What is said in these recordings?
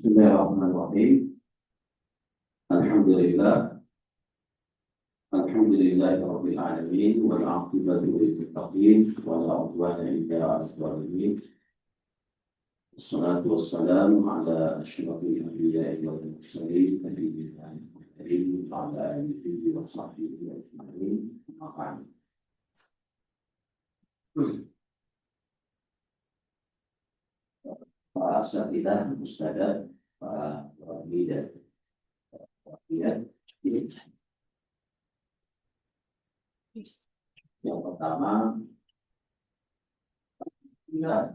Bismillahirrahmanirrahim. Alhamdulillah. Alhamdulillahirabbil alamin wal 'aqibatu lil muttaqin wa la 'udwana illa 'alal zalimin. Wassalatu wassalamu ala asyrafil anbiya'i wal mursalin nabiyyina Muhammadin wa ala alihi wa sahbihi ajma'in. Amma ba'd. Para asatidzah, ustadzah, para wali dan waliat. Yang pertama, kita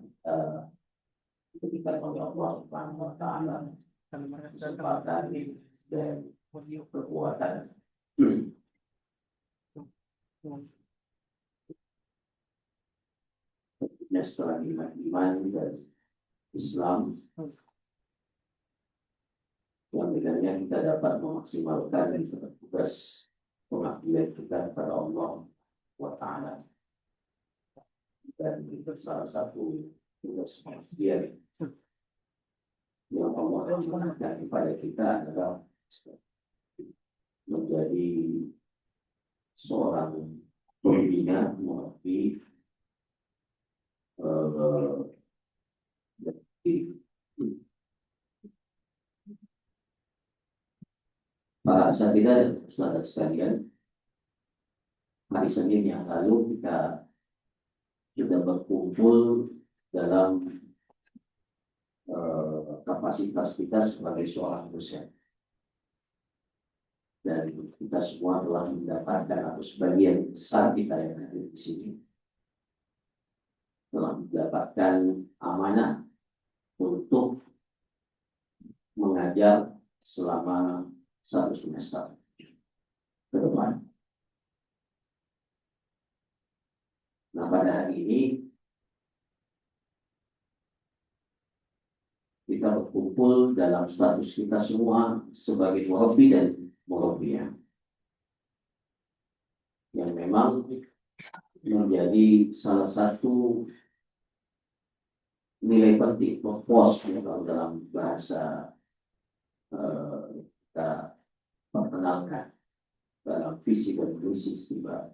diberikan oleh Allah Subhanahu wa Ta'ala kesempatan dan kekuatan setelah iman dan Islam yang dengannya kita dapat memaksimalkan tugas pengabdian kita kepada Allah wa Ta'ala, dan itu salah satu tugas pengabdian yang Allah amanahkan kepada kita adalah menjadi seorang pembina, murabbi, para asatidzah dan saudara sekalian. Hari Senin yang lalu kita sudah berkumpul dalam kapasitas kita sebagai seorang dosen, dan kita semua telah mendapatkan, atau sebagian besar kita yang ada di sini telah mendapatkan amanah untuk mengajar selama 1 semester ke depan. Nah, pada hari ini kita berkumpul dalam status kita semua sebagai murabbi dan murabbiyah, yang memang menjadi salah satu nilai penting, purpose kalau dalam bahasa kita perkenalkan dalam visi dan misi Stiba.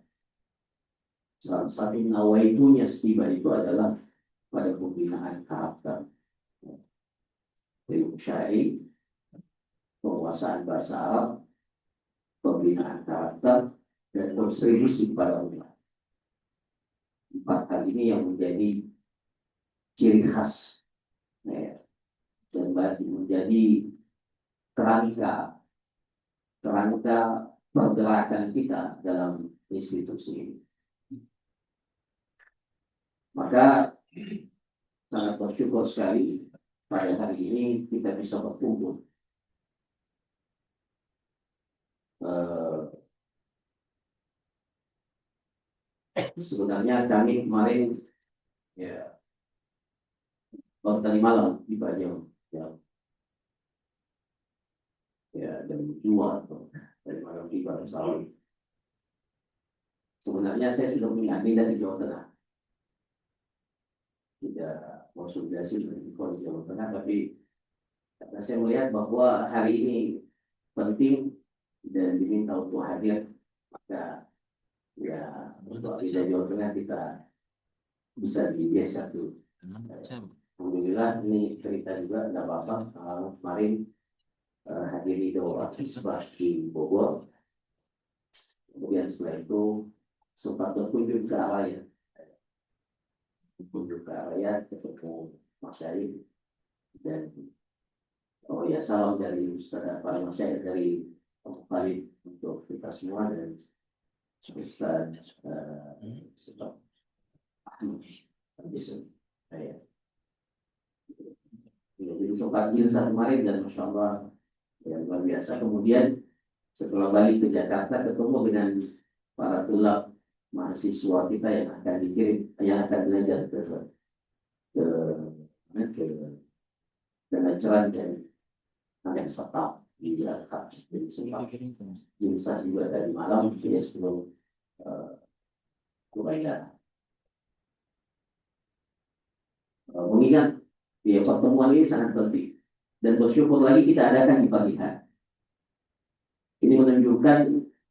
Salah satu nawaitunya Stiba itu adalah pada pembinaan karakter, ilmu syar'i, penguasaan bahasa Arab, pembinaan karakter, dan kontribusi kepada umat. 4 hal ini yang menjadi ciri khas, dan menjadi kerangka pergerakan kita dalam institusi ini. Maka sangat bersyukur sekali pada hari ini kita bisa berkumpul. Sebenarnya kami kemarin baru tadi malam tiba jam jam 2 atau dari malam tiba insya. Sebenarnya saya sudah punya agenda di Jawa Tengah, tidak konsultasi dengan di Jawa Tengah, tapi karena saya melihat bahwa hari ini penting dan diminta untuk hadir, maka untuk agenda Jawa Tengah kita bisa digeser dulu. Alhamdulillah, ini cerita juga tidak apa-apa. Kemarin hadiri doa isbah di Bogor, kemudian setelah itu sempat berkunjung ke Araya, ketemu Mas Syarif, dan salam dari Ustaz Pak Mas Syarif dari Abu Khalid untuk kita semua, dan Ustaz Ahmad Abdisen. Jadi sempat saat kemarin, dan Masya Allah luar biasa. Kemudian setelah balik ke Jakarta, ketemu dengan para tulab mahasiswa kita yang akan dikirim, yang akan belajar ke pengajaran dan akan setap di Jakarta. Jadi sempat bisa juga dari malam sebelum Kubaya. Mengingat pertemuan ini sangat penting, dan bersyukur lagi kita adakan di pagi hari. Ini menunjukkan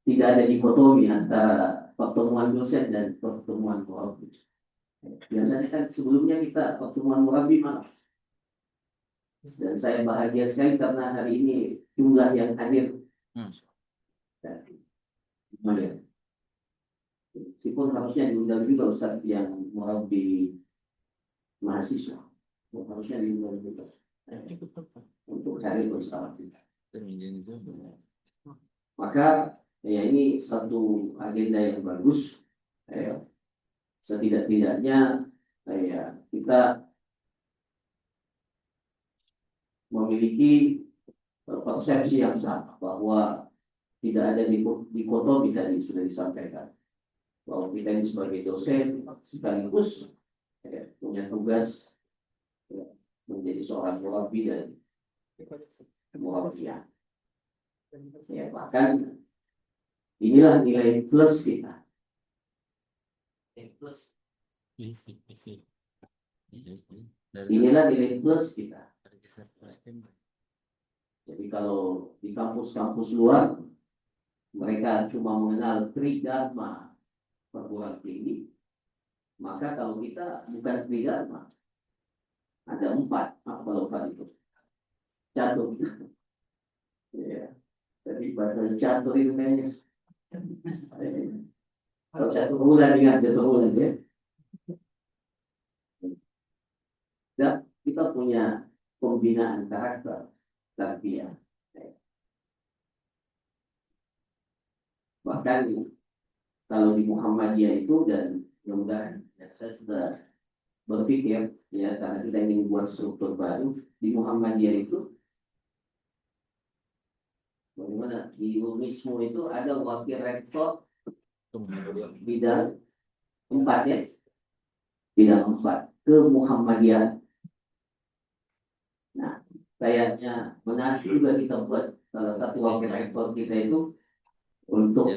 tidak ada dikotomi antara pertemuan dosen dan pertemuan murabi. Biasanya kan sebelumnya kita pertemuan murabi malam. Dan saya bahagia sekali karena hari ini jumlah yang hadir banyak. Meskipun harusnya diundang juga Ustaz yang murabi mahasiswa, harusnya diundang juga untuk hadir bersama kita. Maka ya ini satu agenda yang bagus. Setidak-tidaknya kita memiliki persepsi yang sama bahwa tidak ada dikotomi tadi sudah disampaikan bahwa kita ini sebagai dosen sekaligus punya tugas menjadi seorang murabi dan murabiyah. Bahkan inilah nilai plus kita. Inilah nilai plus kita. Jadi kalau di kampus-kampus luar mereka cuma mengenal tridharma perguruan tinggi, maka kalau kita bukan tridharma, ada 4. Apa 4 itu? Catur. Ya. Jadi bahasa catur itu kayaknya. Kalau catur bulan ingat catur bulan ya. Dan kita punya pembinaan karakter tarbiyah. Bahkan kalau di Muhammadiyah itu dan mudah-mudahan saya sudah berpikir ya karena kita ingin buat struktur baru di Muhammadiyah itu bagaimana di UNISMU itu ada wakil rektor bidang 4 ya, bidang 4 ke Muhammadiyah. Nah, kayaknya menarik juga kita buat salah satu wakil rektor kita itu untuk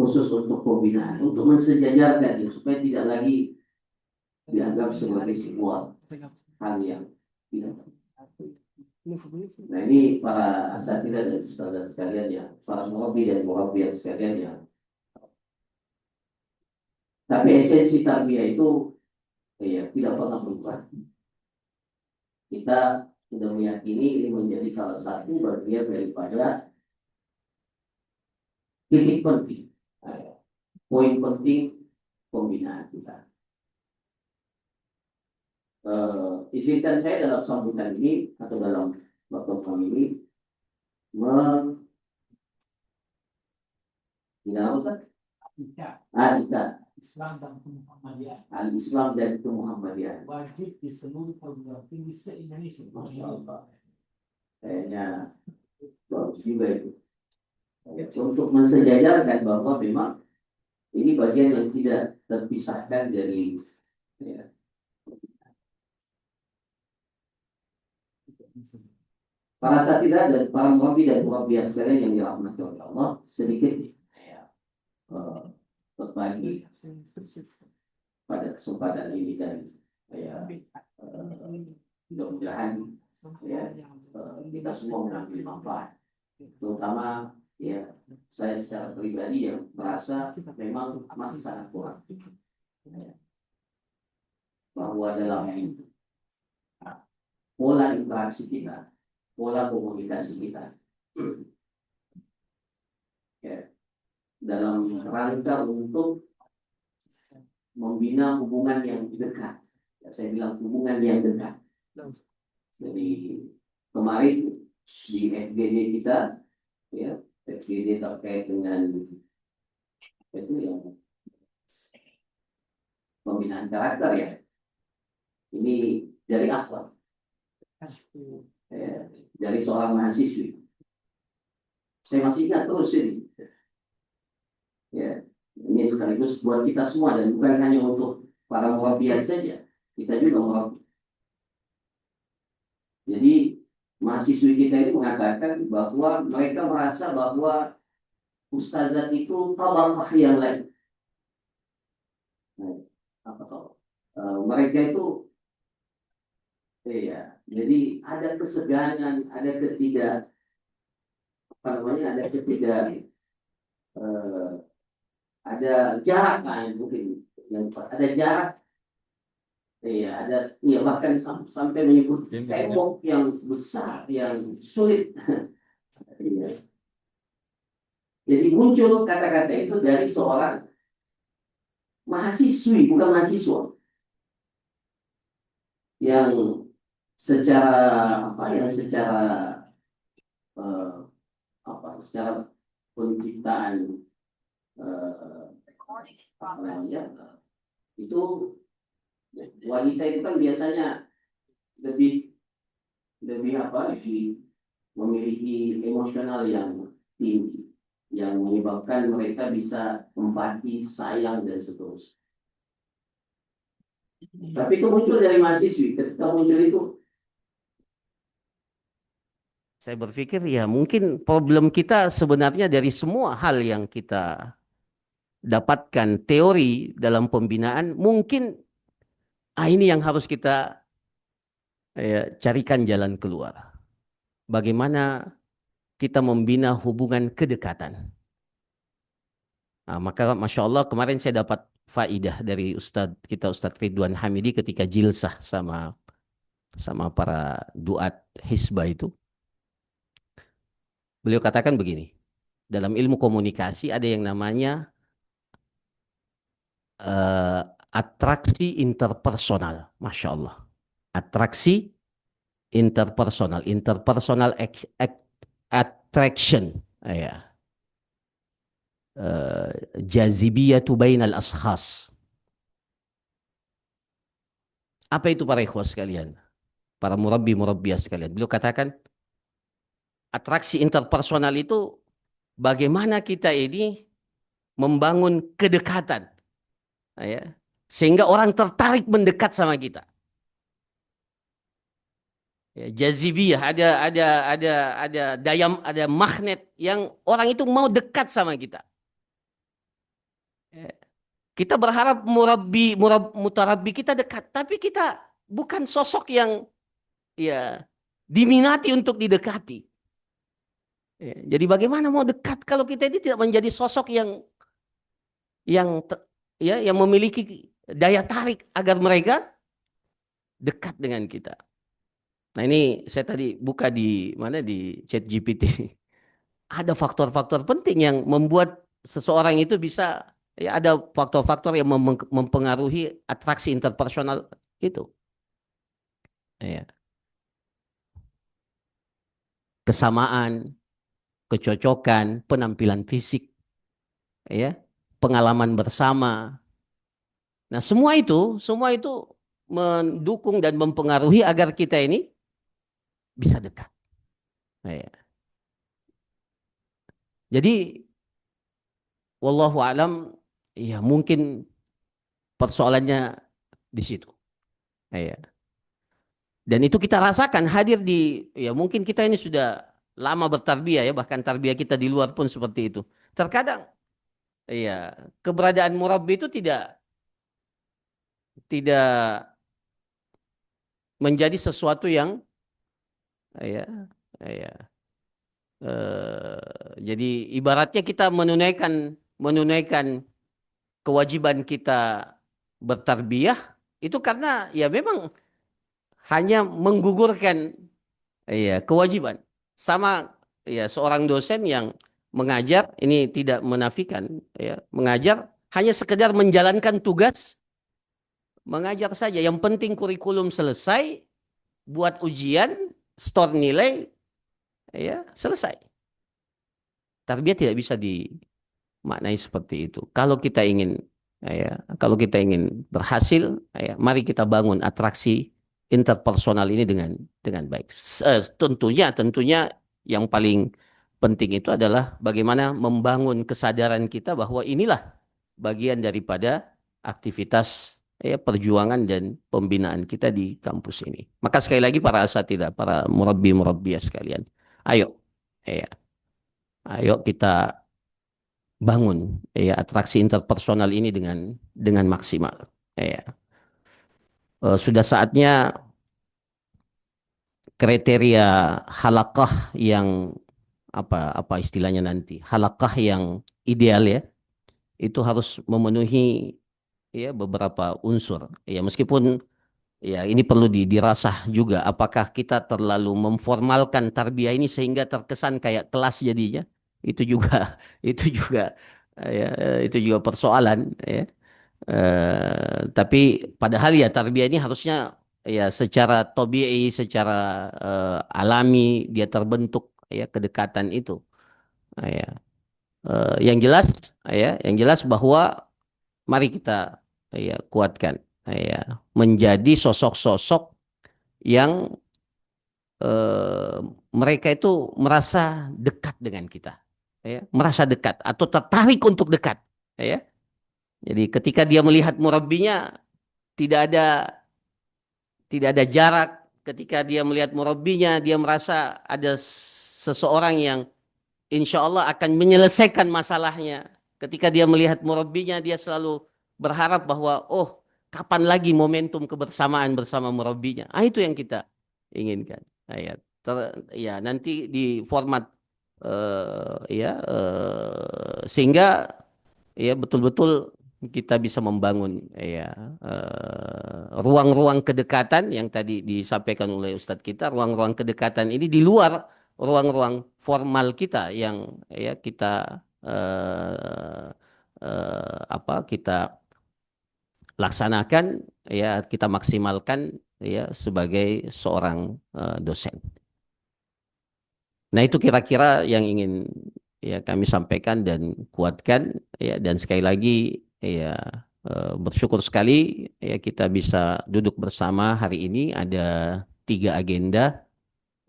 khusus untuk pembinaan, untuk mensejajarkan supaya tidak lagi dianggap sebagai sebuah hal yang tidak. Nah ini para asatidzah dan saudara sekalian ya, para murabi dan murabiyah sekalian ya. Tapi esensi tarbiyah itu ya tidak pernah berubah. Kita sudah meyakini ini menjadi salah satu bagian daripada titik penting, poin penting pembinaan kita. Izinkan saya dalam sambutan ini atau dalam waktu kami ini Islam dan Muhammadiyah. Al-Islam dan Muhammadiyah Wajib di seluruh perguruan tinggi se-Indonesia. Masya Allah. Kayaknya bagus juga itu. Untuk mensejajarkan bahwa memang ini bagian yang tidak terpisahkan dari ya. Para asatidzah dan para murabi dan murabiyah sekalian yang dirahmati oleh Allah, sedikit berbagi pada kesempatan ini dan mudah-mudahan kita semua mengambil manfaat, terutama ya saya secara pribadi yang merasa memang masih sangat kurang bahwa dalam pola interaksi kita, pola komunikasi kita ya, dalam rangka untuk membina hubungan yang dekat. Ya, saya bilang hubungan yang dekat. Jadi kemarin di FGD kita, ya FGD terkait dengan itu yang pembinaan karakter ya. Ini dari akhlak, ya, dari seorang mahasiswi. Saya masih ingat terus ini. Ya, ini sekaligus buat kita semua dan bukan hanya untuk para murabiyah saja, kita juga murabi. Jadi mahasiswi kita itu mengatakan bahwa mereka merasa bahwa ustazat itu tabaqah yang lain. Nah, apa tahu? Mereka itu Iya, jadi ada kesegangan, ada ketidak, apa namanya, eh, ada jarak kan mungkin yang ada jarak, iya ada, iya bahkan sampai menyebut tembok yang besar yang sulit. Iya. Jadi muncul kata-kata itu dari seorang mahasiswi, bukan mahasiswa, yang secara eh, secara penciptaan, eh, apa namanya, itu wanita itu kan biasanya lebih lebih memiliki emosional yang tinggi, yang menyebabkan mereka bisa empati, sayang dan seterusnya. Tapi itu muncul dari mahasiswi. Ketika muncul itu, saya berpikir ya mungkin problem kita sebenarnya dari semua hal yang kita dapatkan teori dalam pembinaan, mungkin ini yang harus kita carikan jalan keluar. Bagaimana kita membina hubungan kedekatan. Nah, maka Masya Allah kemarin saya dapat faidah dari Ustadz Ridwan Hamidi ketika jilsah sama para duat hisbah itu. Beliau katakan begini, dalam ilmu komunikasi ada yang namanya uh, atraksi interpersonal. Masya Allah. Atraksi interpersonal attraction. Ya. Jazibiyatu bainal ashkhas. Apa itu para ikhwas sekalian? Para murabbi-murabbiyah sekalian. Beliau katakan, atraksi interpersonal itu bagaimana kita ini membangun kedekatan. Ya, sehingga orang tertarik mendekat sama kita. Ya, jazibiyah, ada magnet yang orang itu mau dekat sama kita. Ya, kita berharap mutarabbi kita dekat, tapi kita bukan sosok yang ya diminati untuk didekati. Ya, jadi bagaimana mau dekat kalau kita ini tidak menjadi sosok yang yang memiliki daya tarik agar mereka dekat dengan kita. Nah, ini saya tadi buka di mana di ChatGPT. Ada faktor-faktor penting yang membuat seseorang itu bisa, ya ada faktor-faktor yang mempengaruhi atraksi interpersonal itu. Ya. Kesamaan, kecocokan, penampilan fisik, ya, pengalaman bersama. Nah, semua itu mendukung dan mempengaruhi agar kita ini bisa dekat. Ya. Jadi, wallahu alam, ya mungkin persoalannya di situ. Ya. Dan itu kita rasakan hadir ya mungkin kita ini sudah lama bertarbiyah ya, bahkan tarbiyah kita di luar pun seperti itu. Terkadang, ya keberadaan murabbi itu tidak tidak menjadi sesuatu yang ya ya jadi ibaratnya kita menunaikan kewajiban kita bertarbiyah itu karena ya memang hanya menggugurkan kewajiban. Sama ya seorang dosen yang mengajar ini tidak menafikan ya, mengajar hanya sekedar menjalankan tugas mengajar saja. Yang penting kurikulum selesai, buat ujian, store nilai, ya selesai. Tarbiyah tidak bisa dimaknai seperti itu. Kalau kita ingin berhasil, mari kita bangun atraksi interpersonal ini dengan baik. Tentunya yang paling penting itu adalah bagaimana membangun kesadaran kita bahwa inilah bagian daripada aktivitas perjuangan dan pembinaan kita di kampus ini. Maka sekali lagi para asatidzah, para murabbi-murabbiyah sekalian, ayo, ya, ayo kita bangun atraksi interpersonal ini dengan maksimal. Ya. Sudah saatnya kriteria halakah yang apa istilahnya nanti, halakah yang ideal ya, itu harus memenuhi ya beberapa unsur. Ya meskipun ya ini perlu dirasah juga, apakah kita terlalu memformalkan tarbiyah ini sehingga terkesan kayak kelas jadinya. Itu juga itu juga ya itu juga persoalan ya. Tapi padahal ya tarbiyah ini harusnya ya secara tabii, secara alami dia terbentuk ya kedekatan itu. Ya. Yang jelas bahwa mari kita ya kuatkan ya menjadi sosok-sosok yang eh, mereka itu merasa dekat dengan kita, ya, merasa dekat atau tertarik untuk dekat, ya. Jadi ketika dia melihat murabbinya tidak ada tidak ada jarak, ketika dia melihat murabbinya dia merasa ada seseorang yang insya Allah akan menyelesaikan masalahnya. Ketika dia melihat murabbinya, dia selalu berharap bahwa, oh, kapan lagi momentum kebersamaan bersama murabbinya. Ah, itu yang kita inginkan. Nah, ya, ya nanti di format sehingga ya betul-betul kita bisa membangun ya ruang-ruang kedekatan yang tadi disampaikan oleh Ustadz kita, ruang-ruang kedekatan ini di luar ruang-ruang formal kita yang ya kita kita laksanakan ya kita maksimalkan ya sebagai seorang dosen. Nah, itu kira-kira yang ingin ya kami sampaikan dan kuatkan ya, dan sekali lagi ya bersyukur sekali ya kita bisa duduk bersama hari ini. Ada 3 agenda,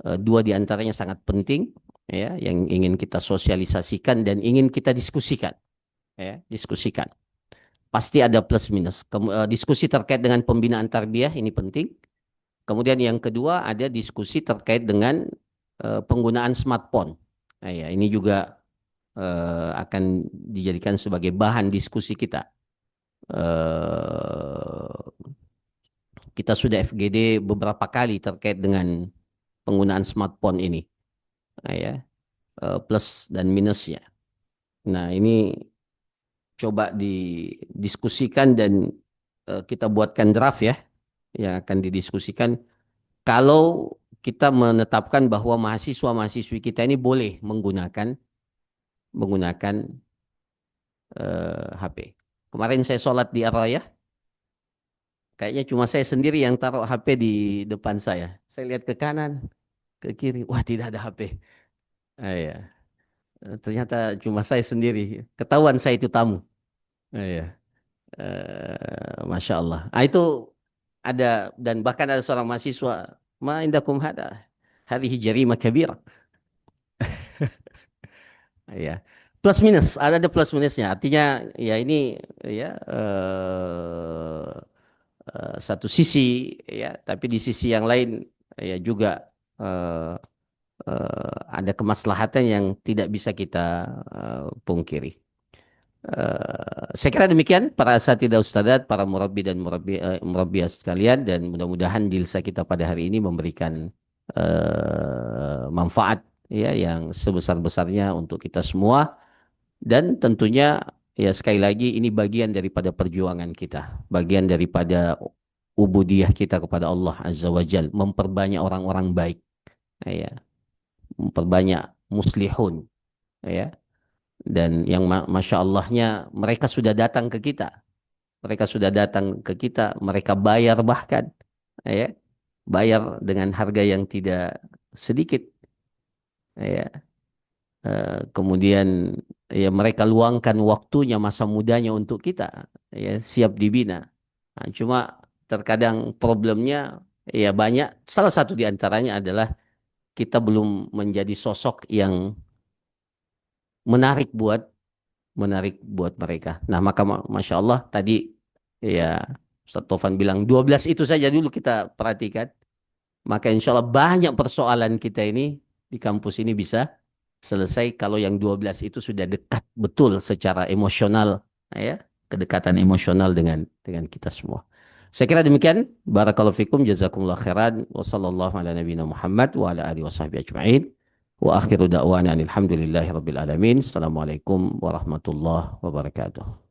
2 diantaranya sangat penting ya yang ingin kita sosialisasikan dan ingin kita diskusikan ya, diskusikan. Pasti ada plus minus. Diskusi terkait dengan pembinaan tarbiyah ini penting. Kemudian yang kedua ada diskusi terkait dengan penggunaan smartphone. Nah, ya, ini juga akan dijadikan sebagai bahan diskusi kita. Kita sudah FGD beberapa kali terkait dengan penggunaan smartphone ini, nah, ya, plus dan minusnya. Nah, ini coba didiskusikan dan kita buatkan draft ya, yang akan didiskusikan. Kalau kita menetapkan bahwa mahasiswa-mahasiswi kita ini boleh menggunakan HP. Kemarin saya sholat di Arraya, kayaknya cuma saya sendiri yang taruh HP di depan saya. Saya lihat ke kanan, ke kiri, wah tidak ada HP. Ya. Ternyata cuma saya sendiri. Ketahuan saya itu tamu. Ya. Masya Allah. Ah, itu ada, dan bahkan ada seorang mahasiswa, ma indakum hada, hadhihi jarimah kabirah. Ya, plus minus, ada plus minusnya. Artinya ya ini ya satu sisi ya, tapi di sisi yang lain ya juga ada kemaslahatan yang tidak bisa kita pungkiri. Saya kira demikian para asatidzah ustadzat, para murabbi dan murabbiyah sekalian, dan mudah-mudahan jilsa kita pada hari ini memberikan manfaat ya yang sebesar-besarnya untuk kita semua. Dan tentunya ya sekali lagi ini bagian daripada perjuangan kita, bagian daripada ubudiyah kita kepada Allah Azza wa Jal, memperbanyak orang-orang baik ya, memperbanyak muslihun ya. Dan yang masya Allahnya mereka sudah datang ke kita, mereka bayar bahkan ya, bayar dengan harga yang tidak sedikit ya. Kemudian ya mereka luangkan waktunya, masa mudanya untuk kita ya, siap dibina. Nah, cuma terkadang problemnya ya banyak, salah satu diantaranya adalah kita belum menjadi sosok yang menarik buat mereka. Nah, maka Masya Allah tadi ya Ustaz Taufan bilang 12 itu saja dulu kita perhatikan. Maka insya Allah banyak persoalan kita ini di kampus ini bisa selesai kalau yang 12 itu sudah dekat betul secara emosional ya, kedekatan emosional dengan kita semua. Saya kira demikian. Barakallahu fikum, jazakumullah khairan. Wa sallallahu ala nabiyina Muhammad wa ala alihi wa sahbihi ajma'in. Wa akhiru da'wana alhamdulillahi rabbil alamin. Assalamualaikum warahmatullahi wabarakatuh.